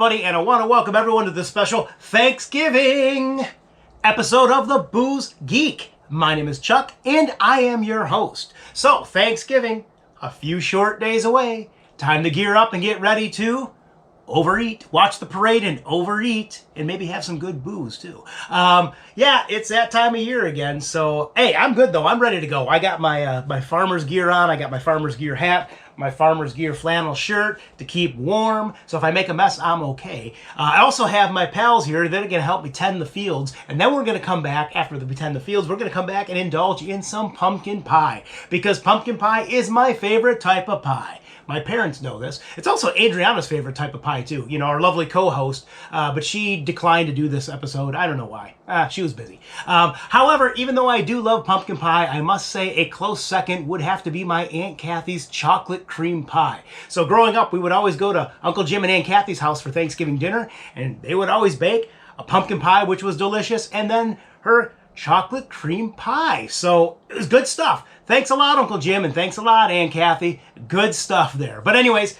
everybody, and I want to welcome everyone to this special Thanksgiving episode of the Booze Geek. My name is Chuck, and I am your host. So, Thanksgiving, a few short days away. Time to gear up and get ready to overeat, watch the parade and overeat, and maybe have some good booze too. Yeah, it's that time of year again. So, hey, I'm good though. I'm ready to go. I got my my farmer's gear on. I got my farmer's gear hat, my farmer's gear flannel shirt to keep warm. So if I make a mess, I'm okay. I also have my pals here that are going to help me tend the fields. And then we're going to come back, after we tend the fields, we're going to come back and indulge in some pumpkin pie. Because pumpkin pie is my favorite type of pie. My parents know this. It's also Adriana's favorite type of pie, too. You know, our lovely co-host. But she declined to do this episode. I don't know why. She was busy. However, even though I do love pumpkin pie, I must say a close second would have to be my Aunt Kathy's chocolate cream pie. So growing up, we would always go to Uncle Jim and Aunt Kathy's house for Thanksgiving dinner, and they would always bake a pumpkin pie, which was delicious, and then her chocolate cream pie. So it was good stuff. Thanks a lot, Uncle Jim, and thanks a lot, Aunt Kathy. Good stuff there. But anyways,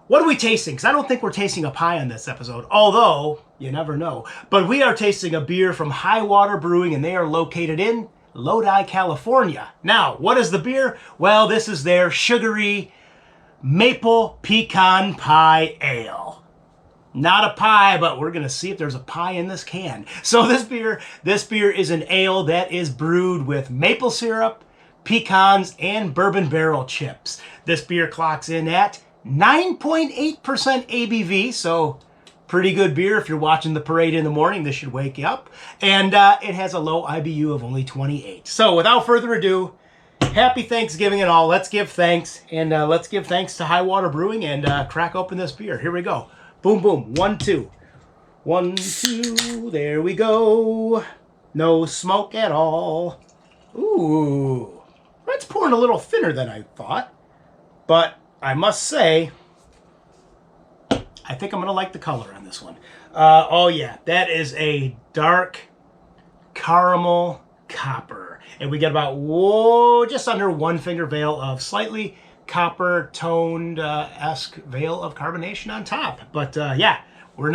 what are we tasting? Because I don't think we're tasting a pie on this episode, although you never know. But we are tasting a beer from High Water Brewing, and they are located in Lodi, California. Now, what is the beer? Well, this is their Sugaree Maple Pecan Pie Ale. Not a pie, but we're going to see if there's a pie in this can. So this beer is an ale that is brewed with maple syrup, pecans, and bourbon barrel chips. This beer clocks in at 9.8% ABV, so pretty good beer. If you're watching the parade in the morning, this should wake you up. And it has a low IBU of only 28. So without further ado, happy Thanksgiving and all. Let's give thanks, and let's give thanks to High Water Brewing and crack open this beer. Here we go. Boom, boom. 1, 2. 1, 2. There we go. No smoke at all. Ooh. That's pouring a little thinner than I thought. But I must say, I think I'm going to like the color on this one. Oh, yeah. That is a dark caramel copper. And we get about, just under 1 finger veil of slightly copper toned esque veil of carbonation on top. But yeah, we're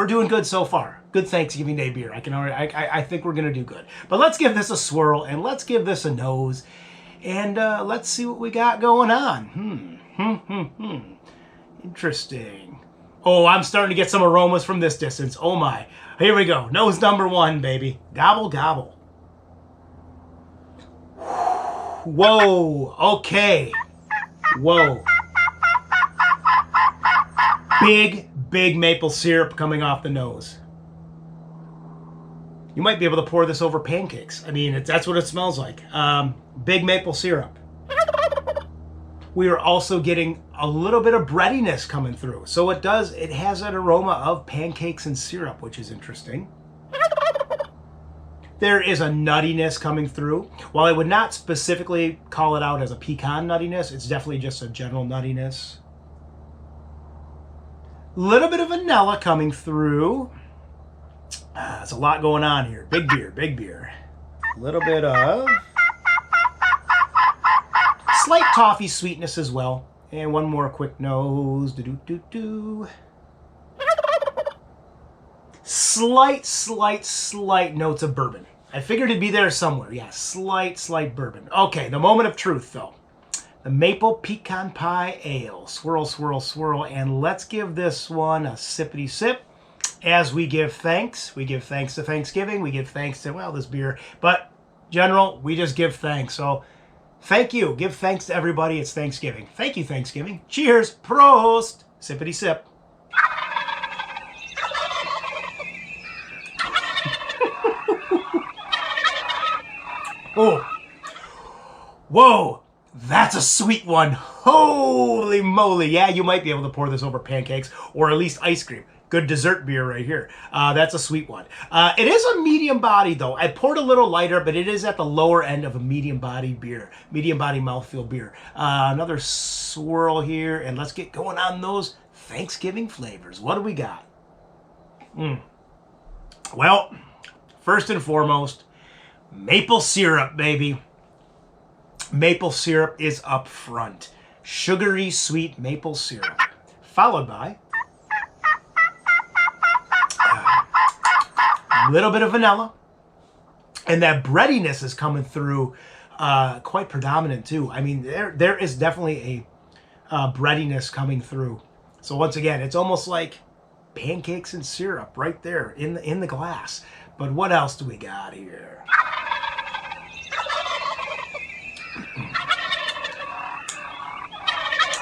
doing good so far. Good Thanksgiving Day beer. I think we're gonna do good. But let's give this a swirl and let's give this a nose, and let's see what we got going on. Interesting. Oh, I'm starting to get some aromas from this distance. Oh my. Here we go. Nose number 1, baby. Gobble gobble. Whoa. Okay. Whoa. Big maple syrup coming off the nose. You might be able to pour this over pancakes. I mean, that's what it smells like. Big maple syrup. We are also getting a little bit of breadiness coming through. So it has an aroma of pancakes and syrup, which is interesting. There is a nuttiness coming through. While I would not specifically call it out as a pecan nuttiness, it's definitely just a general nuttiness. Little bit of vanilla coming through. There's a lot going on here. Big beer, big beer. A little bit of slight toffee sweetness as well. And one more quick nose. Do-do-do-do. Slight notes of bourbon. I figured it'd be there somewhere. Yeah, slight bourbon. Okay, the moment of truth, though. The Maple Pecan Pie Ale. Swirl, swirl, swirl. And let's give this one a sippity sip as we give thanks. We give thanks to Thanksgiving. We give thanks to, well, this beer. But, general, we just give thanks. So, thank you. Give thanks to everybody. It's Thanksgiving. Thank you, Thanksgiving. Cheers. Prost. Sippity sip. Oh, whoa, that's a sweet one. Holy moly. Yeah, you might be able to pour this over pancakes or at least ice cream. Good dessert beer right here. That's a sweet one. It is a medium body, though. I poured a little lighter, but it is at the lower end of a medium body beer, medium body mouthfeel beer. Another swirl here, and let's get going on those Thanksgiving flavors. What do we got? Well, first and foremost, maple syrup, baby. Maple syrup is up front. Sugary sweet maple syrup. Followed by little bit of vanilla, and that breadiness is coming through quite predominant too. I mean, there is definitely a breadiness coming through. So once again, it's almost like pancakes and syrup right there in the glass. But what else do we got here?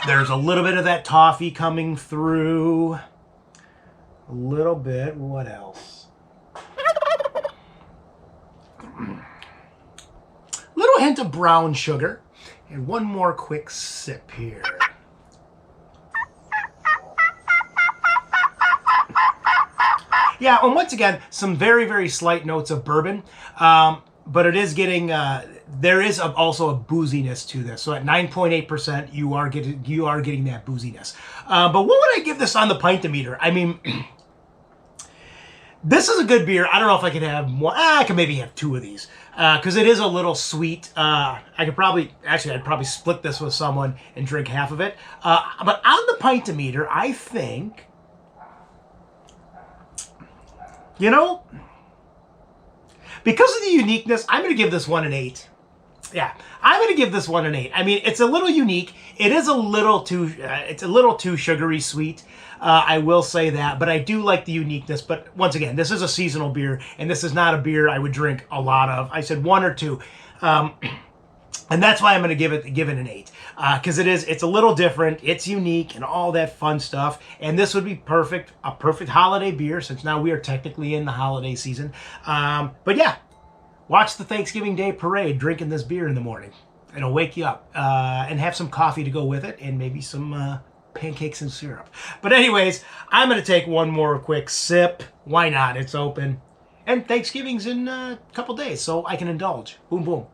There's a little bit of that toffee coming through. A little bit. What else? Little hint of brown sugar. And one more quick sip here. Yeah, and once again, some very, very slight notes of bourbon. But it is getting, there is also a booziness to this. So at 9.8%, you are getting that booziness. But what would I give this on the pint-o-meter? I mean, this is a good beer. I don't know if I could have more. I could maybe have two of these because it is a little sweet. I'd probably split this with someone and drink half of it. But on the pint-o-meter, I think, you know, because of the uniqueness, I'm going to give this one an 8. Yeah, I'm going to give this one an 8. I mean, it's a little unique. It is a little too, it's a little too sugary sweet. I will say that, but I do like the uniqueness. But once again, this is a seasonal beer, and this is not a beer I would drink a lot of. I said 1 or 2. And that's why I'm going to give it an 8, because it's a little different, it's unique, and all that fun stuff. And this would be a perfect holiday beer, since now we are technically in the holiday season. But yeah, watch the Thanksgiving Day parade drinking this beer in the morning. It'll wake you up, and have some coffee to go with it, and maybe some pancakes and syrup. But anyways, I'm going to take one more quick sip. Why not? It's open, and Thanksgiving's in a couple days, so I can indulge. Boom, boom.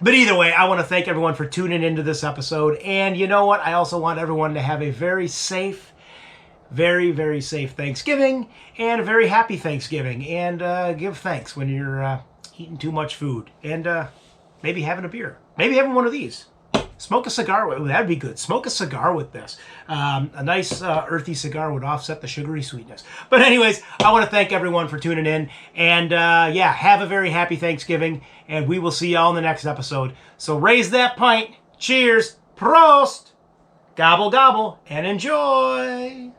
But either way, I want to thank everyone for tuning into this episode. And you know what? I also want everyone to have a very safe, very, very safe Thanksgiving and a very happy Thanksgiving. And give thanks when you're eating too much food. And maybe having a beer. Maybe having one of these. Smoke a cigar with it. That'd be good. Smoke a cigar with this. A nice earthy cigar would offset the sugary sweetness. But anyways, I want to thank everyone for tuning in. And yeah, have a very happy Thanksgiving. And we will see y'all in the next episode. So raise that pint. Cheers. Prost. Gobble, gobble. And enjoy.